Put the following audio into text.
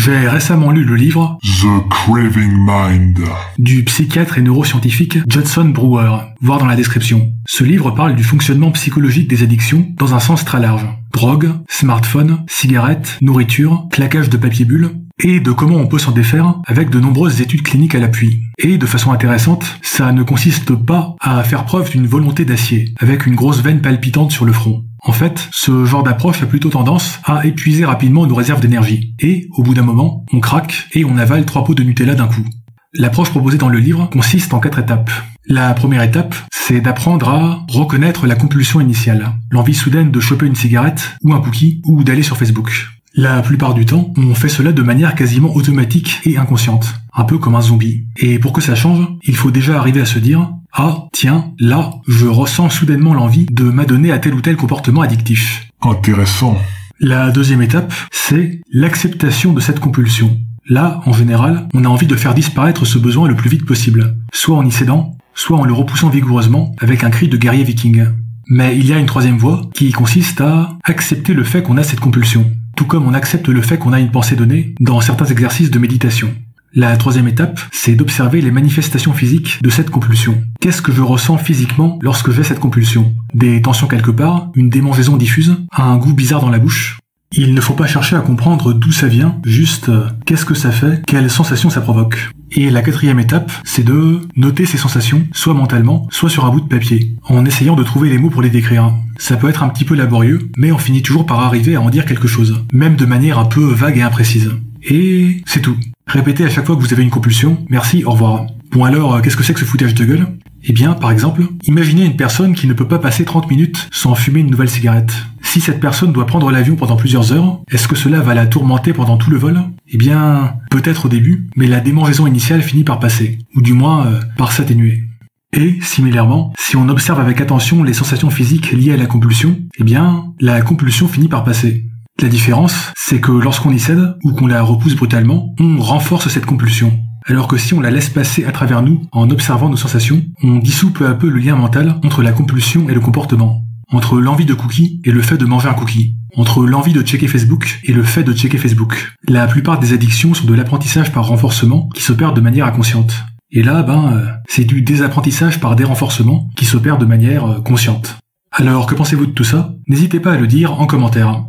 J'ai récemment lu le livre The Craving Mind du psychiatre et neuroscientifique Judson Brewer, voir dans la description. Ce livre parle du fonctionnement psychologique des addictions dans un sens très large. Drogue, smartphone, cigarettes, nourriture, claquage de papier bulle, et de comment on peut s'en défaire avec de nombreuses études cliniques à l'appui. Et de façon intéressante, ça ne consiste pas à faire preuve d'une volonté d'acier, avec une grosse veine palpitante sur le front. En fait, ce genre d'approche a plutôt tendance à épuiser rapidement nos réserves d'énergie. Et, au bout d'un moment, on craque et on avale 3 pots de Nutella d'un coup. L'approche proposée dans le livre consiste en 4 étapes. La première étape, c'est d'apprendre à reconnaître la compulsion initiale, l'envie soudaine de choper une cigarette, ou un cookie, ou d'aller sur Facebook. La plupart du temps, on fait cela de manière quasiment automatique et inconsciente, un peu comme un zombie. Et pour que ça change, il faut déjà arriver à se dire « Ah, tiens, là, je ressens soudainement l'envie de m'adonner à tel ou tel comportement addictif. » Intéressant. La deuxième étape, c'est l'acceptation de cette compulsion. Là, en général, on a envie de faire disparaître ce besoin le plus vite possible, soit en y cédant, soit en le repoussant vigoureusement avec un cri de guerrier viking. Mais il y a une troisième voie qui consiste à accepter le fait qu'on a cette compulsion, tout comme on accepte le fait qu'on a une pensée donnée dans certains exercices de méditation. La troisième étape, c'est d'observer les manifestations physiques de cette compulsion. Qu'est-ce que je ressens physiquement lorsque j'ai cette compulsion? Des tensions quelque part, une démangeaison diffuse, un goût bizarre dans la bouche? Il ne faut pas chercher à comprendre d'où ça vient, juste qu'est-ce que ça fait, quelles sensations ça provoque. Et la quatrième étape, c'est de noter ces sensations, soit mentalement, soit sur un bout de papier, en essayant de trouver les mots pour les décrire. Ça peut être un petit peu laborieux, mais on finit toujours par arriver à en dire quelque chose, même de manière un peu vague et imprécise. Et c'est tout. Répétez à chaque fois que vous avez une compulsion, merci, au revoir. Bon alors, qu'est-ce que c'est que ce foutage de gueule? Eh bien, par exemple, imaginez une personne qui ne peut pas passer 30 minutes sans fumer une nouvelle cigarette. Si cette personne doit prendre l'avion pendant plusieurs heures, est-ce que cela va la tourmenter pendant tout le vol? Eh bien, peut-être au début, mais la démangeaison initiale finit par passer, ou du moins par s'atténuer. Et, similairement, si on observe avec attention les sensations physiques liées à la compulsion, eh bien, la compulsion finit par passer. La différence, c'est que lorsqu'on y cède, ou qu'on la repousse brutalement, on renforce cette compulsion. Alors que si on la laisse passer à travers nous, en observant nos sensations, on dissout peu à peu le lien mental entre la compulsion et le comportement. Entre l'envie de cookie et le fait de manger un cookie. Entre l'envie de checker Facebook et le fait de checker Facebook. La plupart des addictions sont de l'apprentissage par renforcement qui s'opère de manière inconsciente. Et là, c'est du désapprentissage par dérenforcement qui s'opère de manière consciente. Alors, que pensez-vous de tout ça? N'hésitez pas à le dire en commentaire.